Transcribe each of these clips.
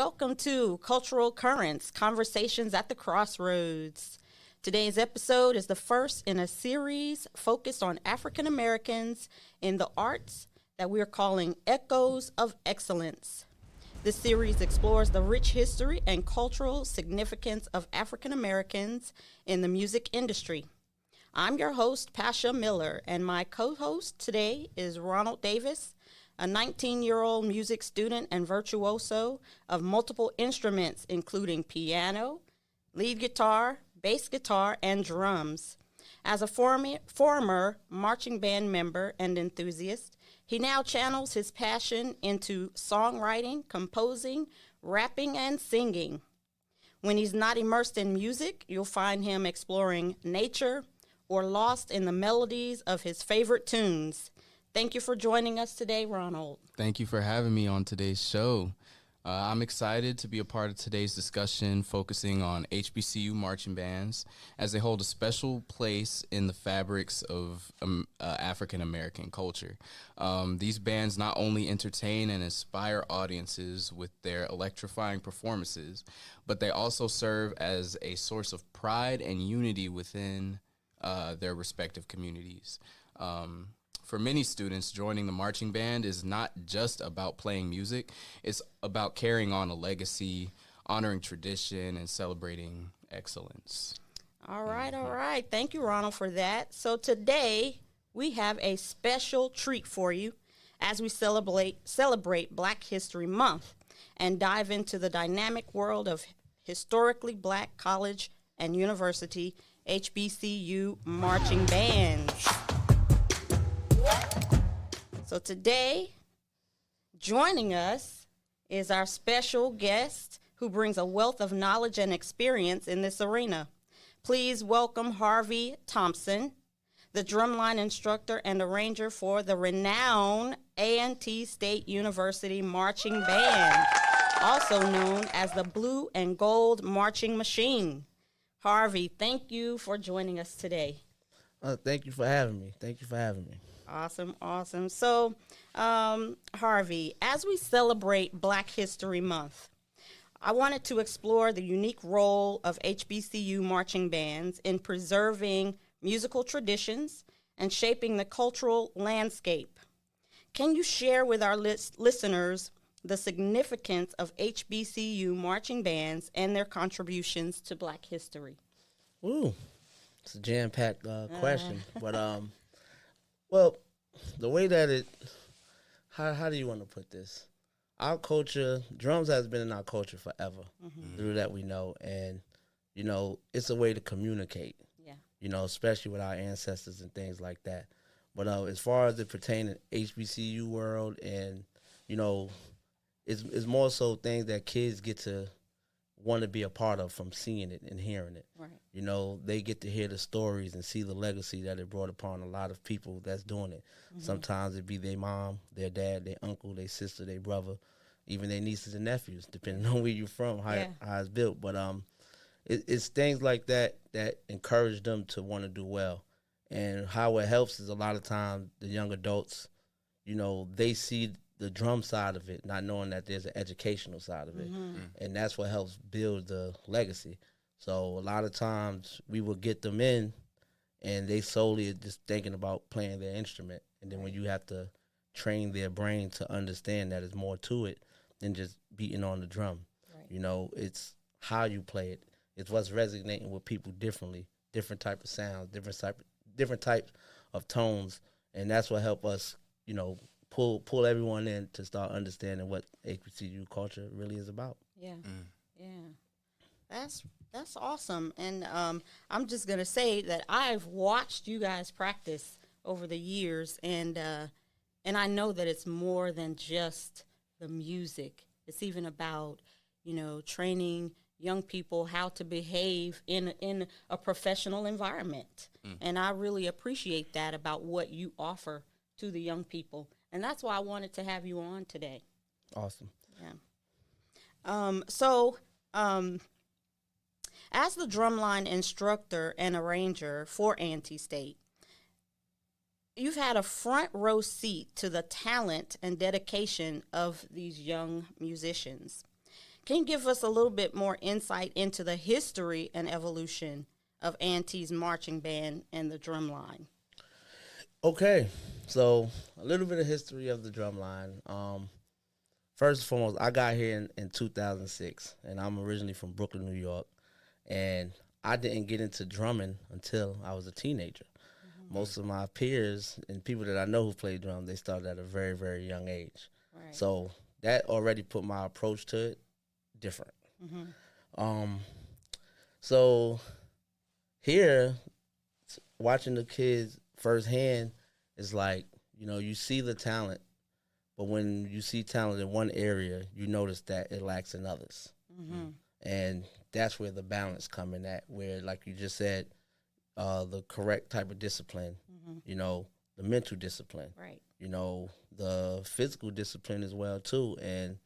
welcome to Cultural Currents, Conversations at the Crossroads. Today's episode is the first in a series focused on African Americans in the arts that we are calling Echoes of Excellence. This series explores the rich history and cultural significance of African Americans in the music industry. I'm your host, Pascha Miller, and my co-host today is Ronald Davis, a 19-year-old music student and virtuoso of multiple instruments, including piano, lead guitar, bass guitar, and drums. As a former marching band member and enthusiast, he now channels his passion into songwriting, composing, rapping, and singing. When he's not immersed in music, you'll find him exploring nature or lost in the melodies of his favorite tunes. Thank you for joining us today, Ronald. Thank you for having me on today's show. I'm excited to be a part of today's discussion focusing on HBCU marching bands as they hold a special place in the fabrics of African American culture. These bands not only entertain and inspire audiences with their electrifying performances, but they also serve as a source of pride and unity within their respective communities. For many students, joining the marching band is not just about playing music. It's about carrying on a legacy, honoring tradition, and celebrating excellence. All right. Thank you, Ronald, for that. So today, we have a special treat for you as we celebrate Black History Month and dive into the dynamic world of historically Black college and university HBCU marching bands. So today, joining us is our special guest who brings a wealth of knowledge and experience in this arena. Please welcome Harvey Thompson, the drumline instructor and arranger for the renowned A&T State University Marching Band, also known as the Blue and Gold Marching Machine. Harvey, thank you for joining us today. Thank you for having me. Awesome. So, Harvey, as we celebrate Black History Month, I wanted to explore the unique role of HBCU marching bands in preserving musical traditions and shaping the cultural landscape. Can you share with our listeners the significance of HBCU marching bands and their contributions to Black history? Ooh, it's a jam-packed question, but well, the way that how do you want to put this? Our culture, drums has been in our culture forever. Through that we know, and it's a way to communicate. Yeah. Especially with our ancestors and things like that. But as far as it pertains to HBCU world, and it's more so things that kids get to want to be a part of from seeing it and hearing it. Right. They get to hear the stories and see the legacy that it brought upon a lot of people that's doing it. Sometimes it be their mom, their dad, their uncle, their sister, their brother, even their nieces and nephews, depending on where you're from, how it's built. But it's things like that encourage them to want to do well. And how it helps is a lot of times the young adults, they see the drum side of it, not knowing that there's an educational side of it. And that's what helps build the legacy. So a lot of times we will get them in and they solely are just thinking about playing their instrument. And then when you have to train their brain to understand that there's more to it than just beating on the drum. Right. It's how you play it. It's what's resonating with people differently, different type of sounds, different types of tones. And that's what help us, pull everyone in to start understanding what HBCU culture really is about. Yeah. That's awesome. And I'm just going to say that I've watched you guys practice over the years, and I know that it's more than just the music. It's even about, training young people how to behave in a professional environment. And I really appreciate that about what you offer to the young people. And that's why I wanted to have you on today. Awesome. Yeah. As the drumline instructor and arranger for A&T State, you've had a front row seat to the talent and dedication of these young musicians. Can you give us a little bit more insight into the history and evolution of A&T's marching band and the drumline? Okay, so a little bit of history of the drumline. First and foremost, I got here in 2006, and I'm originally from Brooklyn, New York, and I didn't get into drumming until I was a teenager. Most of my peers and people that I know who play drum, they started at a very, very young age. Right. So that already put my approach to it different. So here, watching the kids firsthand is like, you see the talent, but when you see talent in one area, you notice that it lacks in others. And that's where the balance come in at, where, like you just said, the correct type of discipline, the mental discipline, Right. The physical discipline as well too, and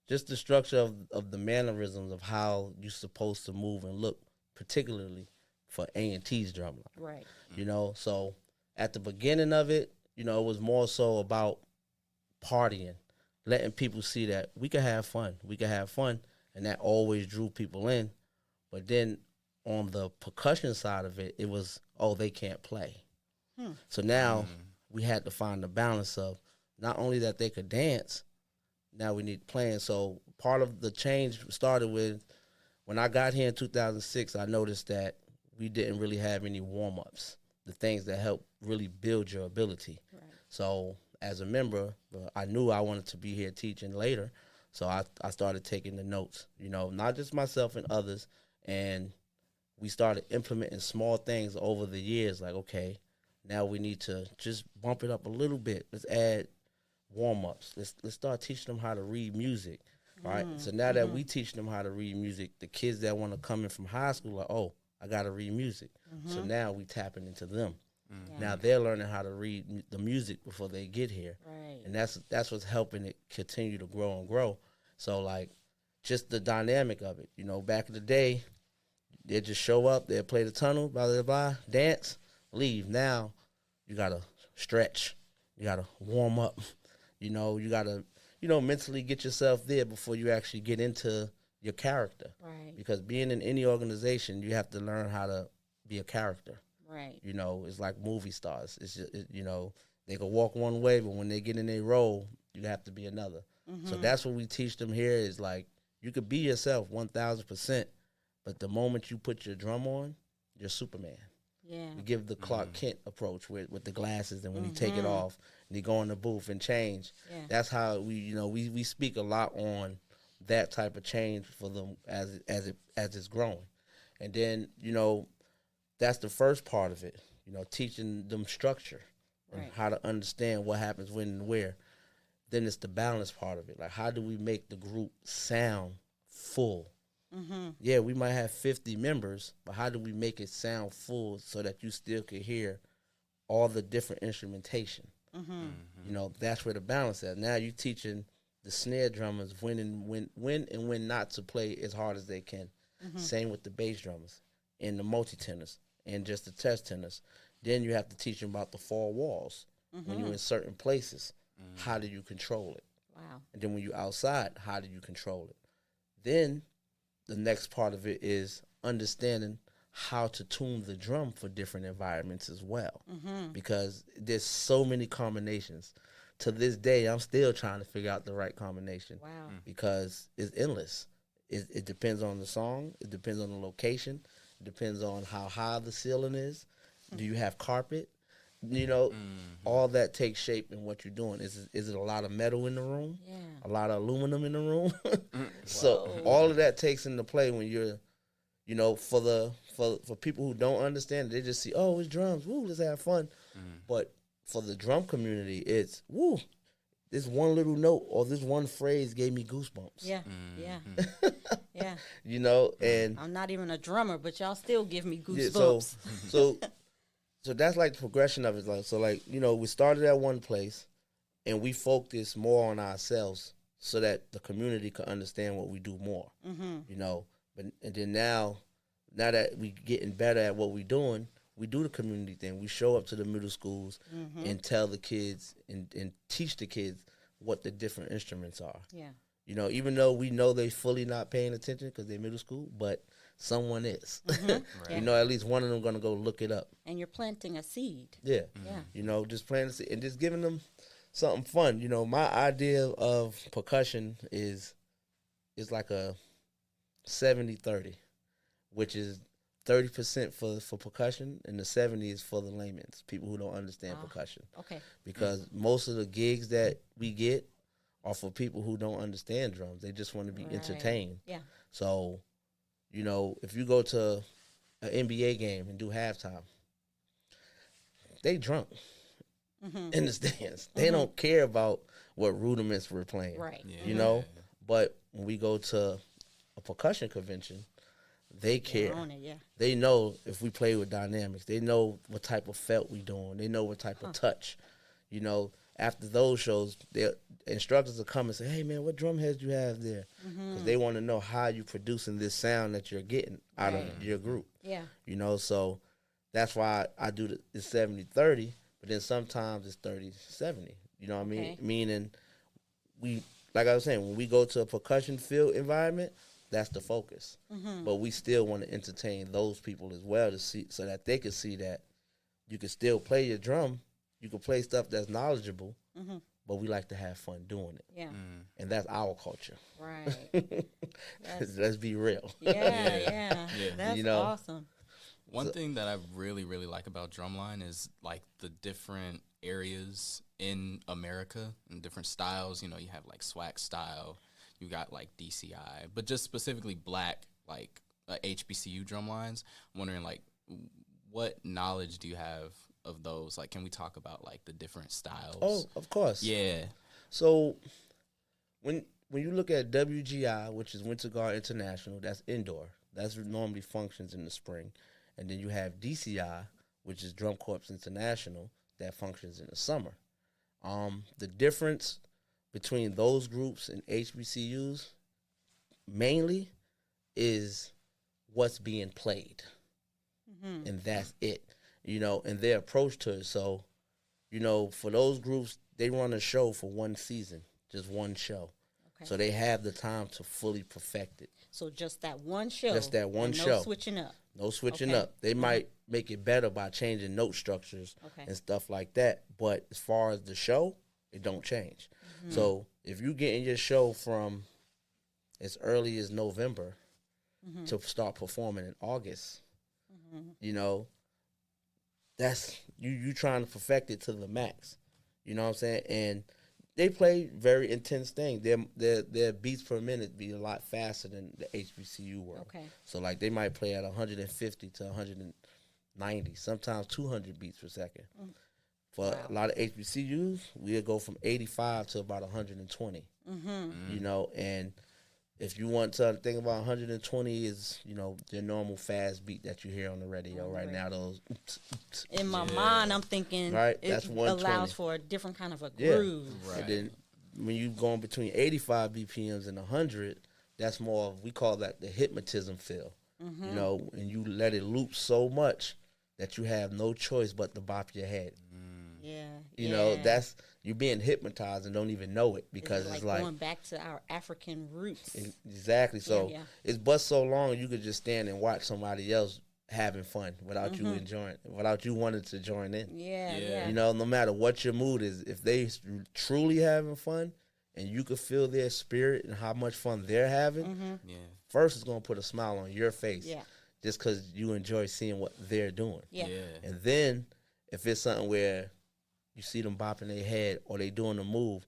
just the structure of the mannerisms of how you're supposed to move and look, particularly for A&T's drumline. Right. So at the beginning of it, it was more so about partying, letting people see that we could have fun. And that always drew people in. But then on the percussion side of it, it was, they can't play. So now we had to find the balance of not only that they could dance, now we need playing. So part of the change started with, when I got here in 2006, I noticed that we didn't really have any warm-ups, the things that help really build your ability. Right. So as a member, I knew I wanted to be here teaching later, so I started taking the notes, not just myself and others, and we started implementing small things over the years, like, okay, now we need to just bump it up a little bit. Let's add warm-ups. Let's start teaching them how to read music, right? So now that we teach them how to read music, the kids that want to come in from high school are, I got to read music. So now we tapping into them. Now they're learning how to read the music before they get here. Right. And that's what's helping it continue to grow and grow. So, like, just the dynamic of it. Back in the day, they'd just show up, they'd play the tunnel, blah, blah, blah, dance, leave. Now you got to stretch. You got to warm up. You got to, mentally get yourself there before you actually get into your character. Right. Because being in any organization, you have to learn how to be a character. Right. It's like movie stars. It's just, they can walk one way, but when they get in their role, you have to be another. So that's what we teach them here is, like, you could be yourself 1,000%, but the moment you put your drum on, you're Superman. Yeah. We give the Clark Kent approach with the glasses, and when you take it off and you go in the booth and change. Yeah. That's how we speak a lot on that type of change for them as it's growing. And then, that's the first part of it, teaching them structure and Right. how to understand what happens when and where. Then it's the balance part of it. Like, how do we make the group sound full? Yeah, we might have 50 members, but how do we make it sound full so that you still can hear all the different instrumentation? That's where the balance is. Now you're teaching the snare drummers when and when not to play as hard as they can. Same with the bass drummers and the multi-tenors and just the test tenors. Then you have to teach them about the four walls. When you're in certain places, how do you control it? Wow. And then when you're outside, how do you control it? Then the next part of it is understanding how to tune the drum for different environments as well. Because there's so many combinations. To this day, I'm still trying to figure out the right combination. Wow. Because it's endless. It depends on the song. It depends on the location. It depends on how high the ceiling is. Do you have carpet? All that takes shape in what you're doing. Is it a lot of metal in the room? Yeah. A lot of aluminum in the room? So all of that takes into play when you're, for people who don't understand it, they just see, it's drums. Woo, let's have fun. But for the drum community, it's, woo, this one little note or this one phrase gave me goosebumps. Yeah. Yeah. Yeah. And I'm not even a drummer, but y'all still give me yeah, goosebumps. so that's like the progression of it. We started at one place and we focused more on ourselves so that the community could understand what we do more. And then now that we getting better at what we're doing, we do the community thing. We show up to the middle schools and tell the kids and teach the kids what the different instruments are. Yeah. You know, even though we know they fully not paying attention because they're middle school, but someone is. Right. You know, at least one of them going to go look it up. And you're planting a seed. Yeah. Yeah. You know, just planting a seed and just giving them something fun. You know, my idea of percussion is like a 70-30, which is 30% for percussion and the 70 is for the layman's, people who don't understand percussion. Okay. Because most of the gigs that we get are for people who don't understand drums. They just want to be entertained. Yeah. So, you know, if you go to an NBA game and do halftime, they drunk in the stands. They don't care about what rudiments we're playing. Right. Yeah. You know? But when we go to a percussion convention, they care. They're on it, yeah. They know if we play with dynamics. They know what type of felt we doing. They know what type of touch. You know, after those shows, the instructors will come and say, hey, man, what drum heads you have there? Because they want to know how you producing this sound that you're getting out of your group. Yeah. You know, so that's why I do the 70-30, but then sometimes it's 30-70. You know what I mean? Okay. Meaning we, like I was saying, when we go to a percussion field environment, that's the focus. But we still want to entertain those people as well to see, so that they can see that you can still play your drum. You can play stuff that's knowledgeable, but we like to have fun doing it. Yeah. And that's our culture. Right. Let's be real. Yeah. That's You know? awesome. One thing that I really, really like about drumline is like the different areas in America and different styles. You know, you have like swag style, you got like DCI, but just specifically black, like HBCU drum lines. I'm wondering, like, what knowledge do you have of those? Like, can we talk about like the different styles? Oh, of course. Yeah. So when you look at WGI, which is Winter Guard International, that's indoor. That's normally functions in the spring. And then you have DCI, which is Drum Corps International, that functions in the summer. The difference between those groups and HBCUs mainly is what's being played. And that's it. You know, and their approach to it. So, you know, for those groups, they run a show for one season, just one show. Okay. So they have the time to fully perfect it. So just that one show. Just that one and show. No switching up. No switching Okay. up. They might make it better by changing note structures and stuff like that. But as far as the show, it don't change. So if you getting your show from as early as November to start performing in August, you know, that's you trying to perfect it to the max. You know what I'm saying? And they play very intense things. Their beats per minute be a lot faster than the HBCU world. Okay. So like they might play at 150 to 190, sometimes 200 beats per second. For a lot of HBCUs, we'll go from 85 to about 120. You know, and if you want to think about 120 is, you know, the normal fast beat that you hear on the radio right now. Those In my mind, I'm thinking Right, it that's 120. allows for a different kind of a groove. Right. And then when you going between 85 BPMs and 100, that's more of, we call that the hypnotism feel. You know, and you let it loop so much that you have no choice but to bop your head. Yeah. You know, that's, you're being hypnotized and don't even know it because it's like going back to our African roots. Exactly. So Yeah. it's but so long you could just stand and watch somebody else having fun without you enjoying, without you wanting to join in. Yeah. You know, no matter what your mood is, if they truly having fun and you could feel their spirit and how much fun they're having, first it's going to put a smile on your face just because you enjoy seeing what they're doing. Yeah. And then if it's something where you see them bopping their head or they doing a move,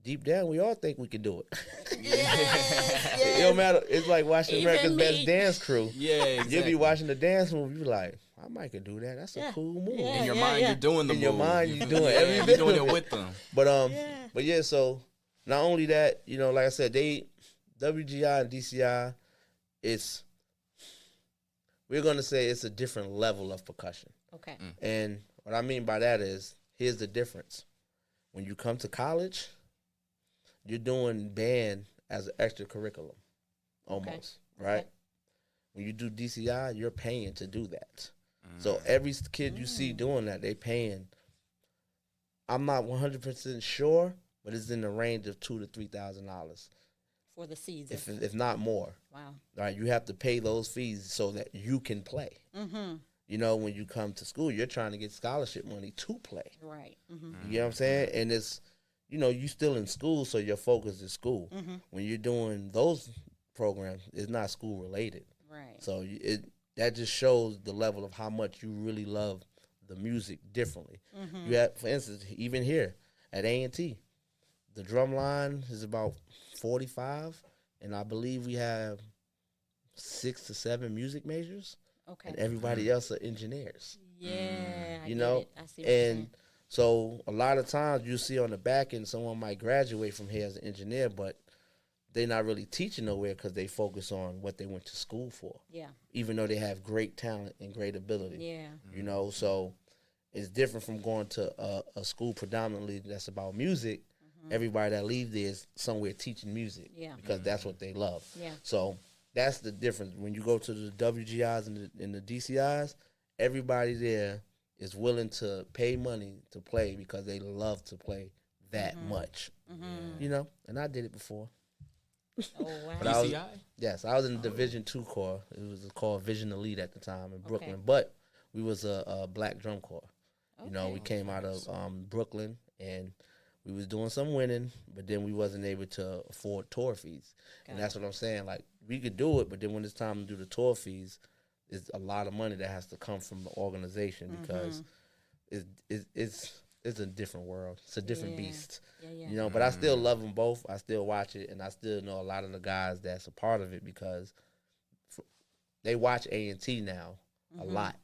deep down we all think we can do it. It don't matter. It's like watching Even America's me. Best Dance Crew. Yeah, exactly. You'll be watching the dance move, you like, I might could do that. That's a cool move. Yeah. In your mind, you're doing the In move. your mind, you're doing every You're bit doing of it it. with them. But yeah, so not only that, you know, like I said, they WGI and DCI, we're gonna say it's a different level of percussion. Okay. And what I mean by that is, here's the difference. When you come to college, you're doing band as an extracurriculum, almost, right? Okay. When you do DCI, you're paying to do that. So every kid you see doing that, they paying. I'm not 100% sure, but it's in the range of $2,000 to $3,000 For the season. if not more. Wow. Right, you have to pay those fees so that you can play. Mm-hmm. You know, when you come to school, you're trying to get scholarship money to play. Right. Mm-hmm. You know what I'm saying? And it's, you know, you still in school, so your focus is school. Mm-hmm. When you're doing those programs, it's not school related. Right. So that just shows the level of how much you really love the music differently. Mm-hmm. You have, for instance, even here at A&T, the drum line is about 45, and I believe we have 6 to 7 music majors, Okay. and everybody else are engineers. Yeah. I You get know, it. I see what you're and saying. so a lot of times you see on the back end someone might graduate from here as an engineer, but they're not really teaching nowhere because they focus on what they went to school for, Yeah. even though they have great talent and great ability. Yeah. You know, so it's different from going to a school predominantly that's about music. Everybody that leaves there is somewhere teaching music, Yeah. because that's what they love. Yeah. So that's the difference. When you go to the WGIs and the DCIs, everybody there is willing to pay money to play because they love to play that much. You know, and I did it before. Oh, wow. But I was- DCI? Yes, I was in the Division II Corps. It was called Vision Elite at the time in Brooklyn. Okay. But we was a black drum corps. You know, we Okay. came out of Brooklyn, and we was doing some winning, but then we wasn't able to afford tour fees. And that's what I'm saying. Like, we could do it, but then when it's time to do the tour fees, it's a lot of money that has to come from the organization, because it's a different world. It's a different Yeah. beast. Yeah. Yeah. You know, but I still love them both. I still watch it, and I still know a lot of the guys that's a part of it, because they watch A&T now a lot.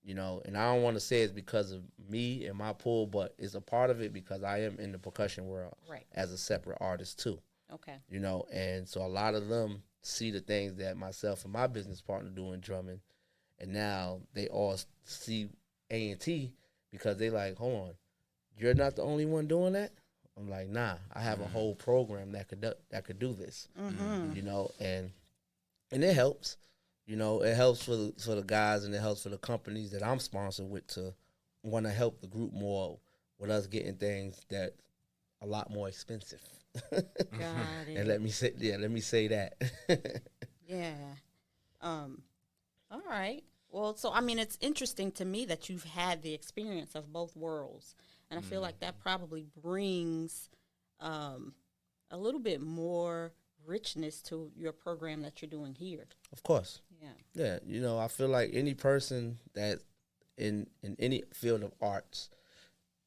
You know, and I don't want to say it's because of me and my pool, but it's a part of it because I am in the percussion world Right. as a separate artist too. Okay. You know, and so a lot of them see the things that myself and my business partner do in drumming, and now they all see A&T because they like, hold on, you're not the only one doing that. I'm like, nah, I have a whole program that could do this. You know, and it helps. You know, it helps for the guys, and it helps for the companies that I'm sponsored with to want to help the group more with us getting things that a lot more expensive. Got it. And let me say that. Yeah. All right. Well, so I mean, it's interesting to me that you've had the experience of both worlds, and I feel like that probably brings a little bit more richness to your program that you're doing here. Of course. Yeah. Yeah. You know, I feel like any person that in any field of arts,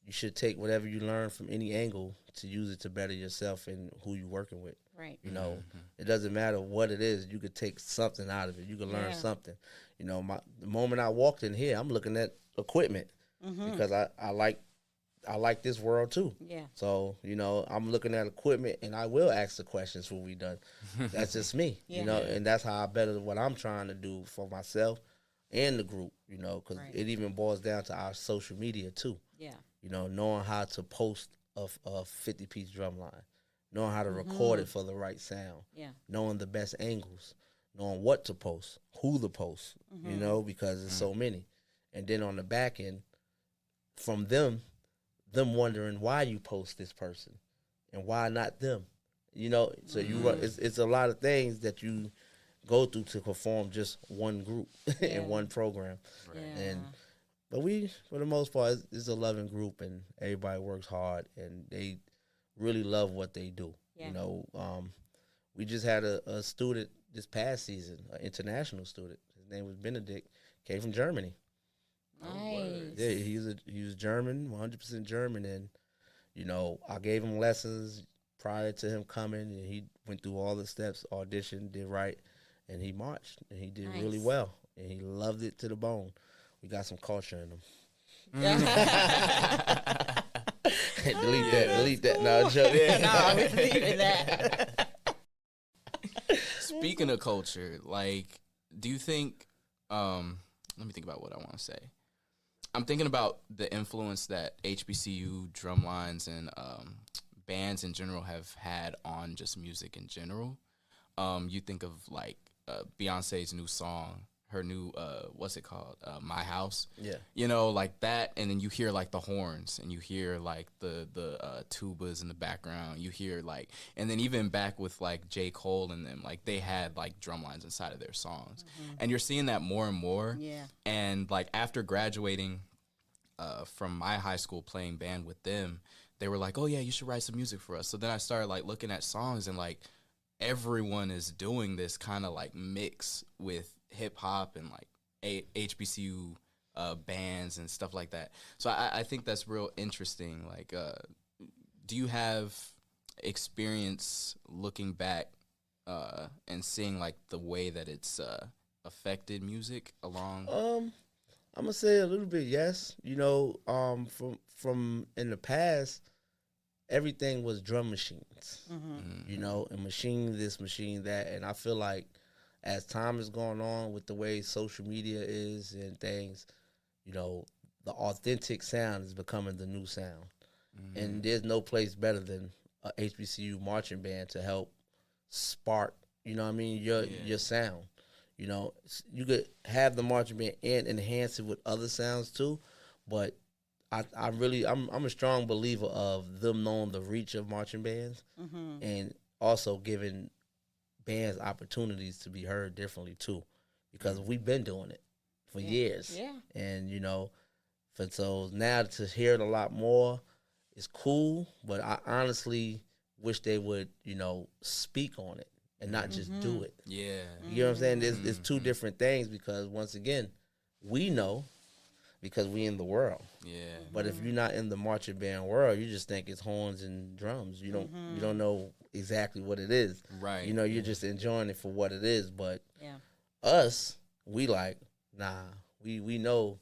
you should take whatever you learn from any angle to use it to better yourself and who you're working with. Right. You know, it doesn't matter what it is. You could take something out of it. You could learn Yeah. something. You know, the moment I walked in here, I'm looking at equipment because I like this world too. Yeah. So, you know, I'm looking at equipment, and I will ask the questions when we done. That's just me, Yeah. you know, and that's how I better what I'm trying to do for myself and the group, you know, because Right. it even boils down to our social media too. Yeah. You know, knowing how to post a 50-piece drum line, knowing how to record it for the right sound, Yeah. knowing the best angles, knowing what to post, who to post, you know, because there's so many. And then on the back end, from them wondering why you post this person and why not them, you know. So it's a lot of things that you go through to perform just one group in one program. Yeah. But we, for the most part, it's a loving group, and everybody works hard, and they really love what they do. Yeah. You know, we just had a student this past season, an international student. His name was Benedict, came from Germany. Nice. Yeah, he was German, 100% German, and you know, I gave him lessons prior to him coming, and he went through all the steps, auditioned, did right, and he marched, and he did really Nice. well, and he loved it to the bone. We got some culture in him. delete that. No, I'm joking. No, I was leaving that. Speaking of culture, like, do you think, let me think about what I want to say. I'm thinking about the influence that HBCU drumlines and bands in general have had on just music in general. You think of, like, Beyonce's new song, her new what's it called, My House. Yeah. You know, like that, and then you hear like the horns, and you hear like the tubas in the background. You hear like, and then even back with like J. Cole and them, like they had like drum lines inside of their songs, and you're seeing that more and more. Yeah. And like after graduating from my high school, playing band with them, they were like, "Oh yeah, you should write some music for us." So then I started like looking at songs, and like everyone is doing this kind of like mix with hip hop and like HBCU bands and stuff like that. So I think that's real interesting. Like, do you have experience looking back and seeing like the way that it's affected music along? I'm gonna say a little bit yes. You know, from in the past, everything was drum machines. You know, and machine this, machine that, and I feel like as time is going on with the way social media is and things, you know, the authentic sound is becoming the new sound. And there's no place better than a HBCU marching band to help spark, you know what I mean, your sound. You know, you could have the marching band and enhance it with other sounds too, but I'm a strong believer of them knowing the reach of marching bands and also giving bands opportunities to be heard differently too, because we've been doing it for years. Yeah. And you know, so now to hear it a lot more is cool, but I honestly wish they would, you know, speak on it and not just do it. Yeah. You know what I'm saying? There's two different things, because once again, we know because we in the world. Yeah. But if you're not in the marching band world, you just think it's horns and drums. You don't know exactly what it is. Right. You know, you're just enjoying it for what it is. But Yeah. us, we like, nah, we know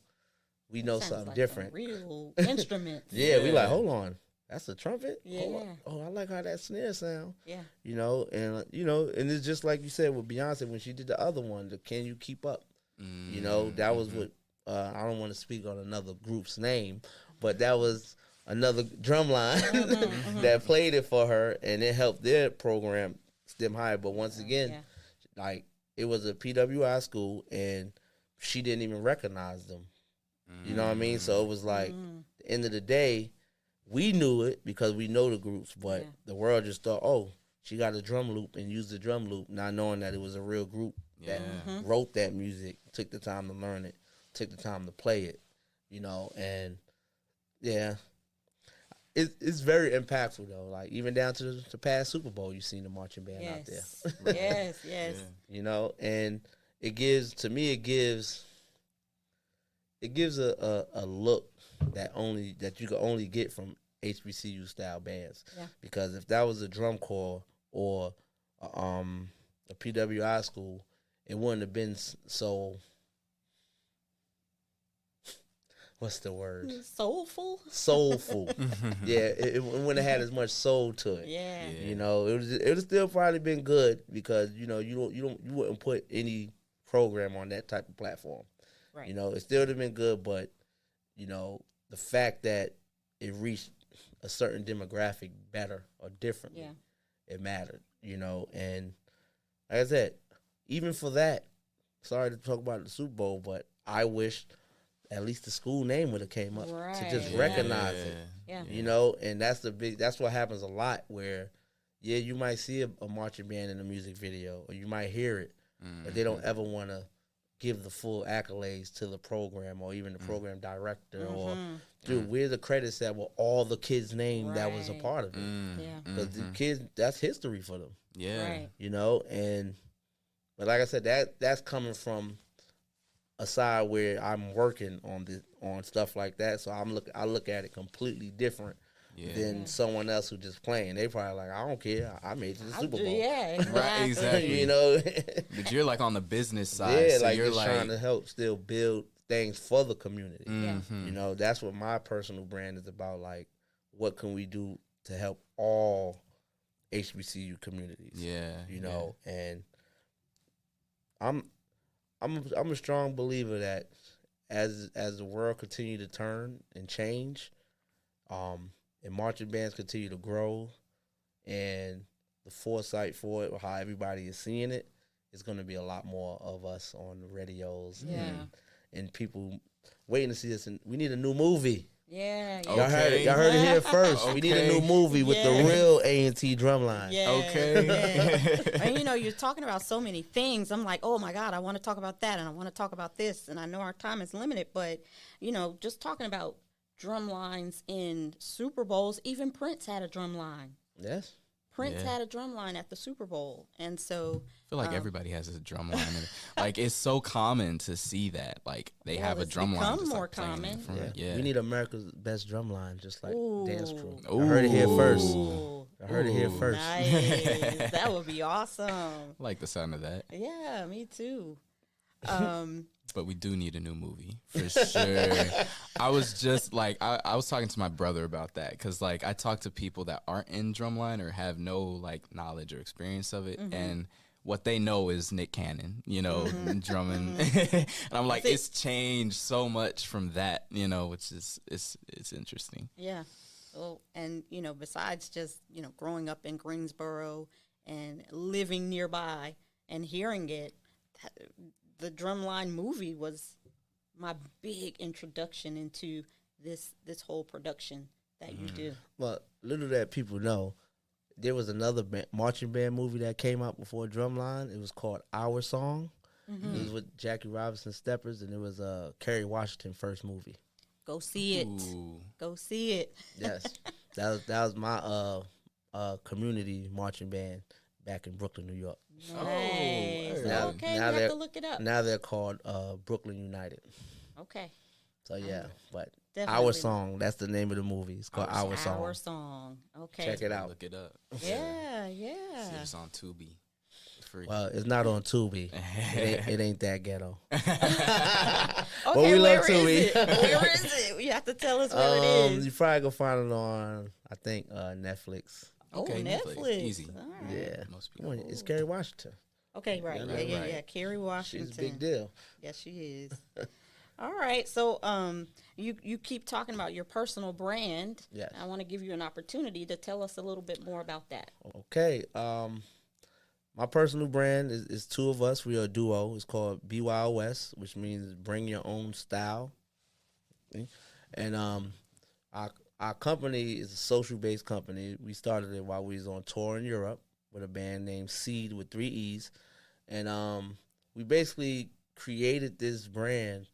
Sounds something like different. some real instruments. Yeah, we like, hold on, that's a trumpet? Yeah. Hold on. Oh, I like how that snare sound. Yeah. You know, and it's just like you said with Beyonce when she did the other one, the Can You Keep Up? You know, that was what I don't want to speak on another group's name, but that was another drumline that played it for her, and it helped their program stem higher. But once again, like, it was a PWI school, and she didn't even recognize them. You know what I mean? So it was like, at the end of the day, we knew it because we know the groups, but the world just thought, oh, she got a drum loop and used the drum loop, not knowing that it was a real group that wrote that music, took the time to learn it, took the time to play it, you know, and it's very impactful though. Like even down to the past Super Bowl, you seen the marching band out there. Yes. You know, and it gives a look that you can only get from HBCU style bands. Yeah. Because if that was a drum corps or a PWI school, it wouldn't have been so. What's the word? Soulful. Yeah, it wouldn't have had as much soul to it. Yeah. You know, it would still probably been good because you know you wouldn't put any program on that type of platform. Right. You know, it still would have been good, but you know the fact that it reached a certain demographic better or differently, it mattered. You know, and like I said, even for that, sorry to talk about the Super Bowl, but I wish at least the school name would have came up to just recognize it. Yeah. You know, and that's what happens a lot where, you might see a marching band in a music video or you might hear it, but they don't ever want to give the full accolades to the program or even the program director or, dude, where's the credits that were all the kids' name that was a part of it? Because the kids, that's history for them. Yeah. Right. You know, but like I said, that's coming from a side where I'm working on stuff like that, so I look at it completely different than someone else who just playing. They probably like, I don't care, I made it to the Super Bowl. Yeah, exactly. Right, exactly. You know, but you're like on the business side. yeah, so like you're just like trying to help still build things for the community. Mhm. You know, that's what my personal brand is about. Like, what can we do to help all HBCU communities? Yeah, you know, and I'm a strong believer that as the world continue to turn and change, and marching bands continue to grow, and the foresight for it, or how everybody is seeing it, it's going to be a lot more of us on the radios Yeah. and people waiting to see us. And we need a new movie. Yeah. Oh, Y'all heard it. Y'all heard it here first. We need a new movie with the real A&T drumline. Yeah. Okay. Yeah. And you're talking about so many things. I'm like, oh my God, I want to talk about that and I want to talk about this. And I know our time is limited, but just talking about drum lines in Super Bowls, even Prince had a drum line. Yes. Prince had a drum line at the Super Bowl. And so I feel like everybody has a drum line. Like, it's so common to see that. Like, they have a drum line. It's become just, more like, playing in common. front. Yeah. We need America's best drum line, just like Dance Crew. Ooh. I heard it here first. Ooh. I heard it here first. Nice. That would be awesome. I like the sound of that. Yeah, me too. But we do need a new movie for sure. I was just like, I was talking to my brother about that because, like, I talk to people that aren't in drumline or have no, like, knowledge or experience of it. And what they know is Nick Cannon, drumming. And I'm like, it's changed so much from that, which is, it's interesting. Yeah. Well, and, besides just, growing up in Greensboro and living nearby and hearing it, the Drumline movie was my big introduction into this whole production that you do. Well, little that people know, there was another marching band movie that came out before Drumline. It was called Our Song. It was with Jackie Robinson Steppers, and it was Kerry Washington's first movie. Go see it. Ooh. Go see it. Yes, that was my community marching band back in Brooklyn, New York. Nice. Now- Okay, we now have they're- to look it up. Now they're called Brooklyn United. Okay. So yeah, but Definitely. Our Song, that's the name of the movie. It's called Our Song. Our Song. Okay. Check it out. Look it up. Yeah, See if yeah. it's on Tubi. Free. Well, it's not on Tubi. It ain't that ghetto. Okay, we love where is Tubi. it? Where is it? You have to tell us where it is. You probably gonna find it on, I think, Netflix. Okay, Netflix. Easy. All right. Yeah, Most Come people. on, it's Kerry Washington. Okay, right. Yeah, Yeah, right. yeah. Kerry Washington. She's a big deal. Yes, she is. All right. So, you keep talking about your personal brand. Yes. I want to give you an opportunity to tell us a little bit more about that. Okay. My personal brand is two of us. We are a duo. It's called BYOS, which means Bring Your Own Style. Okay? And our company is a social-based company. We started it while we was on tour in Europe with a band named Seed with 3 E's. And we basically created this brand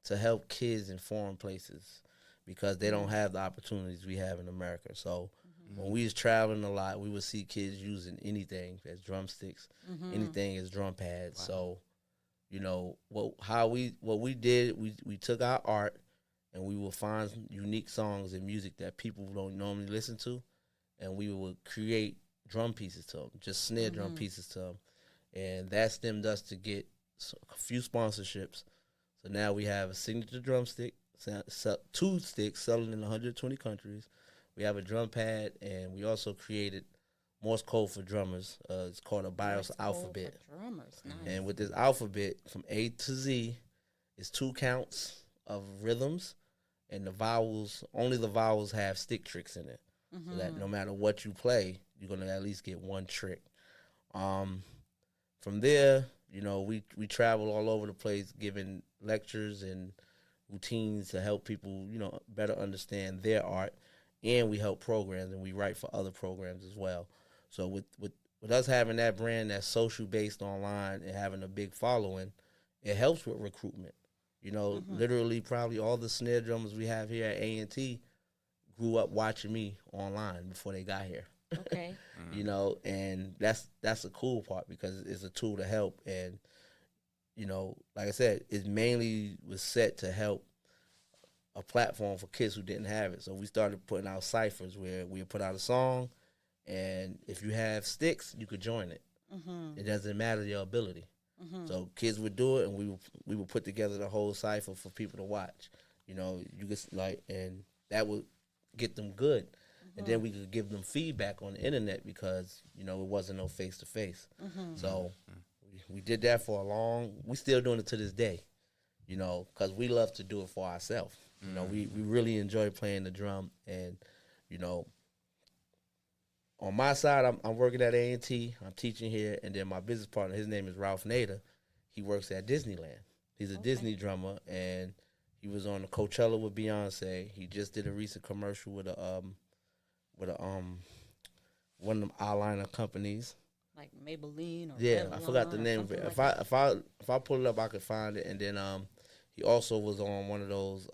to help kids in foreign places because they don't have the opportunities we have in America. So when we was traveling a lot, we would see kids using anything as drumsticks, anything as drum pads. So, what we did, we took our art and we would find unique songs and music that people don't normally listen to, and we would create drum pieces to them, just snare drum pieces to them. And that stemmed us to get a few sponsorships. So now we have a signature drumstick, 2 sticks selling in 120 countries. We have a drum pad, and we also created Morse code for drummers. It's called a BYOS alphabet. Drummers, nice. And with this alphabet, from A to Z, it's 2 counts of rhythms, and the vowels, only the vowels have stick tricks in it. So that no matter what you play, you're going to at least get 1 trick. From there, we travel all over the place giving lectures and routines to help people, better understand their art. And we help programs, and we write for other programs as well. So with us having that brand that's social-based online and having a big following, it helps with recruitment. Literally probably all the snare drummers we have here at A&T grew up watching me online before they got here. Okay. And that's a cool part because it's a tool to help. And, like I said, it mainly was set to help a platform for kids who didn't have it. So we started putting out ciphers where we put out a song, and if you have sticks, you could join it. It doesn't matter your ability. So kids would do it, and we would put together the whole cipher for people to watch. You just and that would get them good. And then we could give them feedback on the internet because, it wasn't no face-to-face. So we did that for we still doing it to this day, because we love to do it for ourselves. We really enjoy playing the drum, and, on my side, I'm working at A&T. I'm teaching here, and then my business partner, his name is Ralph Nader. He works at Disneyland. He's a Disney drummer, and he was on the Coachella with Beyonce. He just did a recent commercial with one of them eyeliner companies. Like Maybelline or Yeah, I forgot the name of it. If I pull it up, I could find it. And then he also was on one of those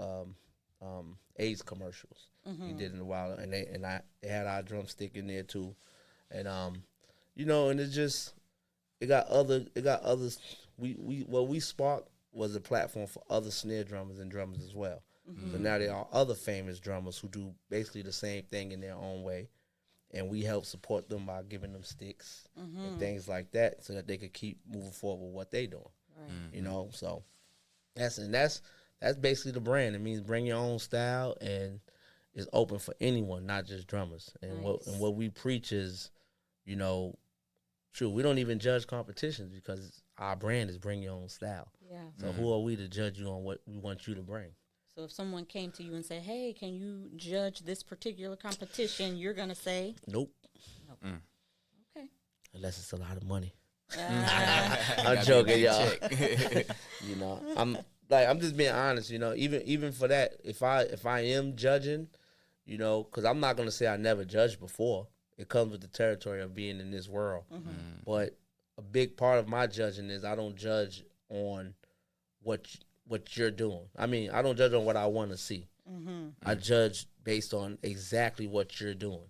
AIDS commercials. He did in a while, and they had our drumstick in there too. And and it got others. We Spark was a platform for other snare drummers and drummers as well. So now there are other famous drummers who do basically the same thing in their own way. And we help support them by giving them sticks and things like that, so that they could keep moving forward with what they doing. Right. So that's basically the brand. It means bring your own style, and it's open for anyone, not just drummers. And what we preach is, true. We don't even judge competitions because our brand is bring your own style. Yeah. So who are we to judge you on what we want you to bring? So if someone came to you and said, hey, can you judge this particular competition, you're going to say? Nope. Okay. Unless it's a lot of money. I'm joking, y'all. I'm just being honest, even for that, if I am judging, because I'm not going to say I never judged before. It comes with the territory of being in this world. But a big part of my judging is I don't judge on what you're doing. I mean, I don't judge on what I want to see. I judge based on exactly what you're doing.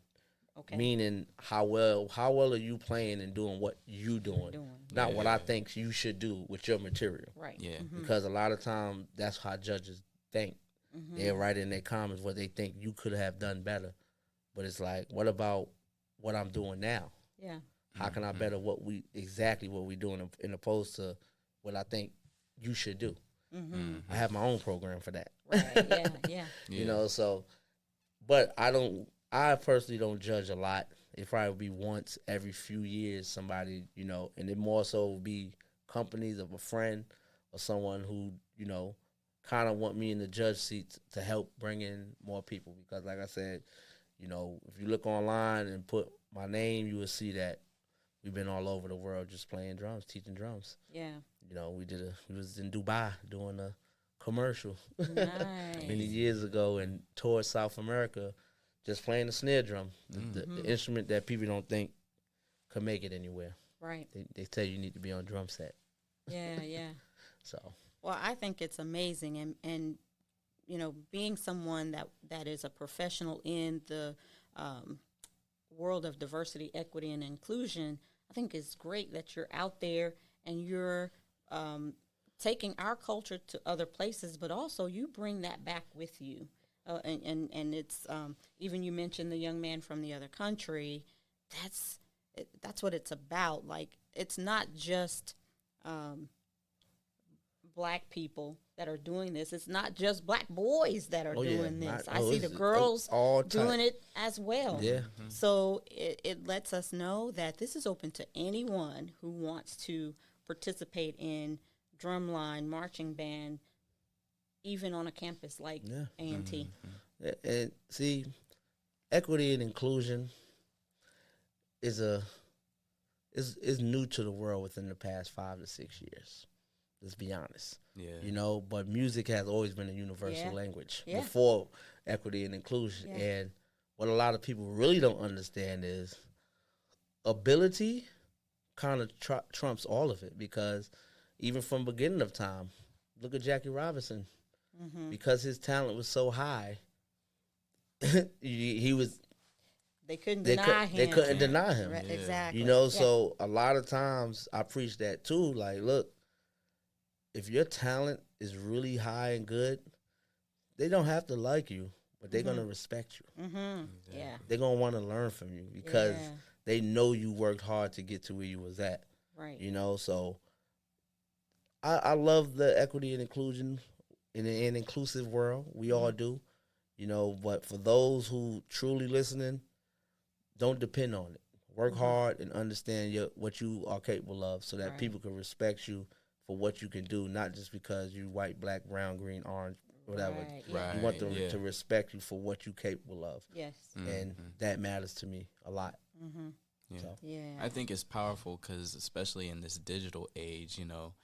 Okay. Meaning how well are you playing and doing what you doing, not what I think you should do with your material. Right. Yeah. Because a lot of times that's how judges think. They write in their comments what they think you could have done better. But it's like, what about what I'm doing now? Yeah. How can I better what we doing in opposed to what I think you should do? I have my own program for that. Right. Yeah. So, but I personally don't judge a lot. It probably would be once every few years somebody, and it more so would be companies of a friend or someone who, kind of want me in the judge seat to help bring in more people. Because like I said, if you look online and put my name, you will see that we've been all over the world just playing drums, teaching drums. Yeah. We was in Dubai doing a commercial Nice. many years ago and toured South America just playing the snare drum, the instrument that people don't think could make it anywhere. Right. They tell you need to be on drum set. Yeah. So. Well, I think it's amazing. And being someone that is a professional in the world of diversity, equity, and inclusion, I think it's great that you're out there and you're taking our culture to other places, but also you bring that back with you. And it's even you mentioned the young man from the other country. That's what it's about. Like, it's not just black people that are doing this. It's not just black boys that are doing this. I see the girls doing it as well. Yeah. So it lets us know that this is open to anyone who wants to participate in drumline, marching band, even on a campus like A&T. And see, equity and inclusion is new to the world within the past 5 to 6 years. Let's be honest. Yeah. But music has always been a universal language before equity and inclusion. Yeah. And what a lot of people really don't understand is ability kind of trumps all of it, because even from beginning of time, look at Jackie Robinson. Because his talent was so high, he was. They couldn't deny him. They couldn't deny him. Right, exactly. So a lot of times I preach that too. Like, look, if your talent is really high and good, they don't have to like you, but they're gonna respect you. Yeah. They're gonna want to learn from you because they know you worked hard to get to where you was at. Right. So I love the equity and inclusion in an inclusive world. We all do. But for those who truly listening, don't depend on it. Work hard and understand what you are capable of, so that people can respect you for what you can do, not just because you white, black, brown, green, orange, whatever. Right. You want them to respect you for what you're capable of. Yes. And that matters to me a lot. Mm-hmm. Yeah. So. Yeah. I think it's powerful because especially in this digital age, you know,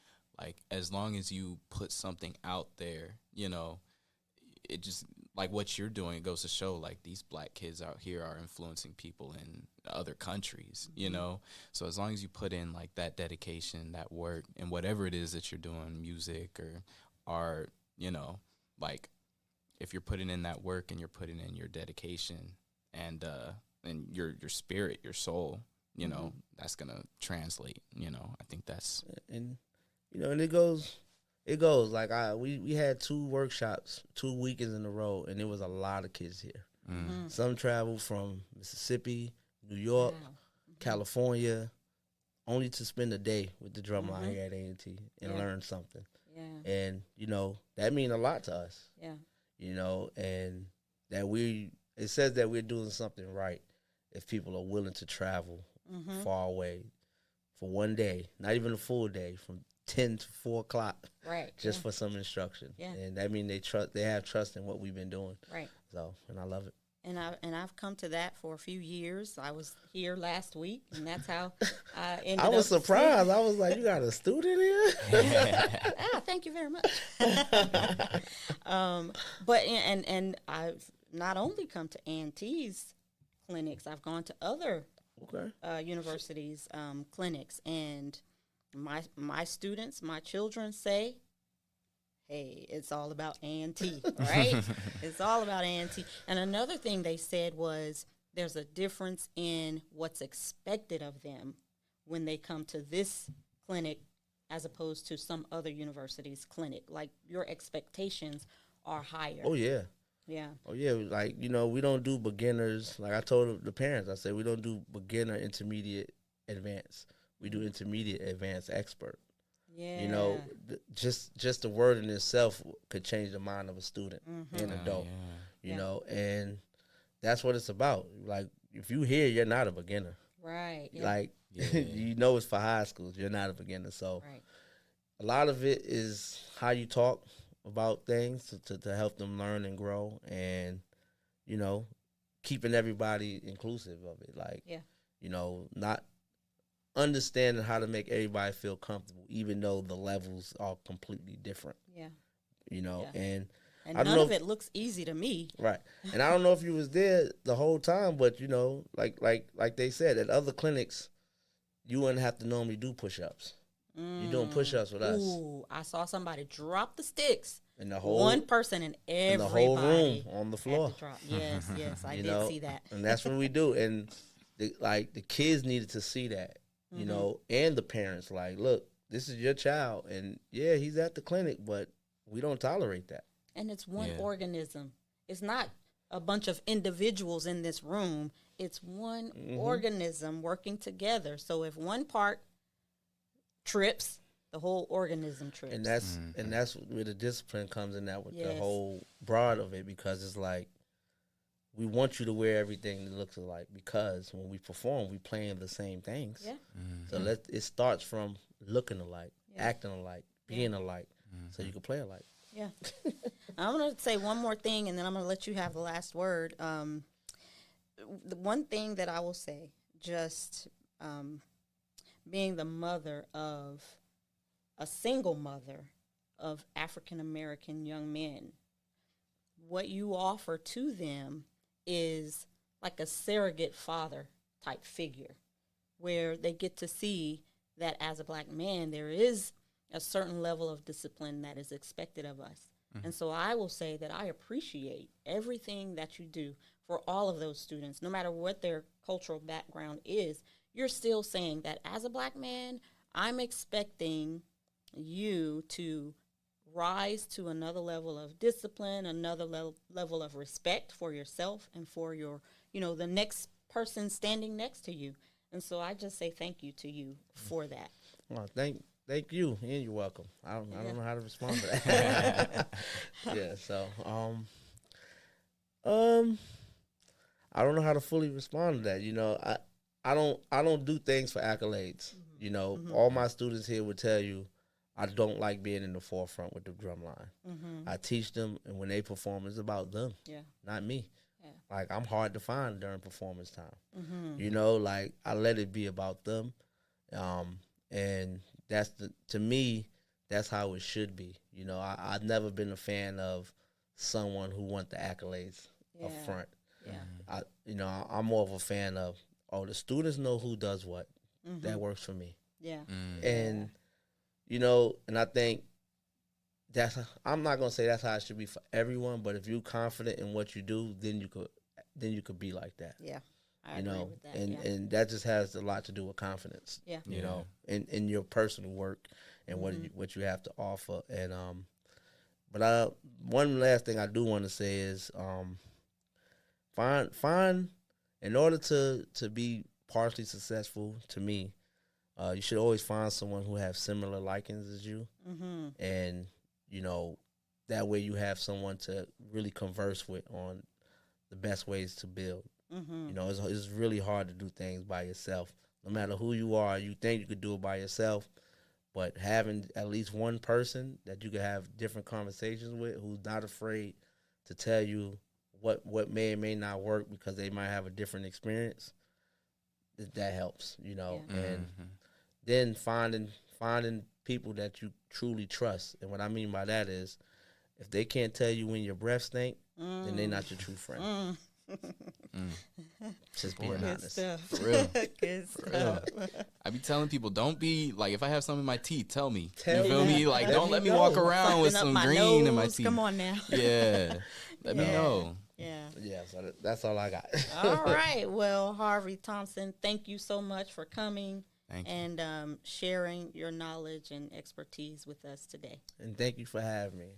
like as long as you put something out there, you know, it just like what you're doing, it goes to show like these black kids out here are influencing people in other countries, you know? So as long as you put in like that dedication, that work, and whatever it is that you're doing, music or art, you know, like if you're putting in that work and you're putting in your dedication and your spirit, your soul, you know, that's gonna translate. You know, I think that's and you know, and it goes like we had 2 workshops, 2 weekends in a row, and there was a lot of kids here. Mm-hmm. Some traveled from Mississippi, New York, Wow. California, only to spend a day with the drumline here at A&T and Yeah. learn something. Yeah. And you know, that means a lot to us. Yeah. You know, and that it says that we're doing something right if people are willing to travel far away for one day, not even a full day, from 10 to 4 o'clock, Right. just for some instruction. Yeah. And that means they have trust in what we've been doing. Right. So, and I love it. And I've come to that for a few years. I was here last week, and that's how I ended I was up surprised. I was like, "You got a student here?" Thank you very much. But and I've not only come to A&T's clinics, I've gone to other universities' clinics, and my students, my children say, hey, it's all about A&T, right? It's all about A&T. And another thing they said was there's a difference in what's expected of them when they come to this clinic as opposed to some other university's clinic. Like, your expectations are higher. Oh yeah. Yeah. Oh yeah. Like, you know, we don't do beginners. Like I told the parents, I said we don't do beginner, intermediate, advanced. We do intermediate, advanced, expert. Yeah. You know, just the word in itself could change the mind of a student and adult. You know, and that's what it's about. Like, if you here, you're not a beginner. Right. Yeah. Like, you know, it's for high schools. You're not a beginner. So a lot of it is how you talk about things to help them learn and grow, and, you know, keeping everybody inclusive of it. Like, you know, not understanding how to make everybody feel comfortable, even though the levels are completely different. Yeah. You know, and I none of it looks easy to me. Right. And I don't know if you was there the whole time, but, you know, like they said, at other clinics, you wouldn't have to normally do push-ups. You're doing push-ups with us. Ooh, I saw somebody drop the sticks. And the whole one person and everybody in the whole room on the floor. Yes, I you did know? see that. And that's what we do. And the kids needed to see that, you know, and the parents. Like, look, this is your child, and yeah, he's at the clinic, but we don't tolerate that. And it's one organism. It's not a bunch of individuals in this room. It's one organism working together. So if one part trips, the whole organism trips. And that's where the discipline comes in, that with the whole broad of it, because it's like, we want you to wear everything that looks alike, because when we perform, we playing the same things. Yeah. So it starts from looking alike, acting alike, being alike, so you can play alike. Yeah. I'm going to say one more thing, and then I'm going to let you have the last word. The one thing that I will say, just being the mother of a single mother of African-American young men, what you offer to them is like a surrogate father type figure, where they get to see that as a black man, there is a certain level of discipline that is expected of us. And so I will say that I appreciate everything that you do for all of those students, no matter what their cultural background is. You're still saying that as a black man, I'm expecting you to rise to another level of discipline, another level of respect for yourself and for your, you know, the next person standing next to you. And so I just say thank you to you for that. Well, thank you, and you're welcome. I don't know how to respond to that. Yeah, so I don't know how to fully respond to that. You know, I don't do things for accolades. You know, all my students here would tell you, I don't like being in the forefront with the drum line. I teach them, and when they perform, it's about them, not me. Yeah. Like, I'm hard to find during performance time. You know, like, I let it be about them. And to me, that's how it should be. You know, I've never been a fan of someone who want the accolades up front. Yeah. I'm more of a fan of, the students know who does what. That works for me. Yeah. And, and I think I'm not going to say that's how it should be for everyone, but if you're confident in what you do, then you could be like that. Yeah. I agree with that. And that just has a lot to do with confidence. Yeah. You know, in your personal work and what you have to offer. And but one last thing I do want to say is find in order to be partially successful, to me, you should always find someone who has similar likings as you, and that way you have someone to really converse with on the best ways to build. It's really hard to do things by yourself. No matter who you are, you think you could do it by yourself, but having at least one person that you can have different conversations with, who's not afraid to tell you what may or may not work because they might have a different experience, that helps, and then finding people that you truly trust. And what I mean by that is, if they can't tell you when your breath stink, then they're not your true friend. Just being honest. For real. Good For stuff. real. I be telling people, don't be like, if I have something in my teeth, tell me. Tell you feel me. me? Like, Let don't me let me know. walk around with Something some up my green in my nose. teeth. Come on now. Yeah. Let me know. Yeah. Yeah, so that's all I got. All right. Well, Harvey Thompson, thank you so much for coming Thank you. and sharing your knowledge and expertise with us today. And thank you for having me.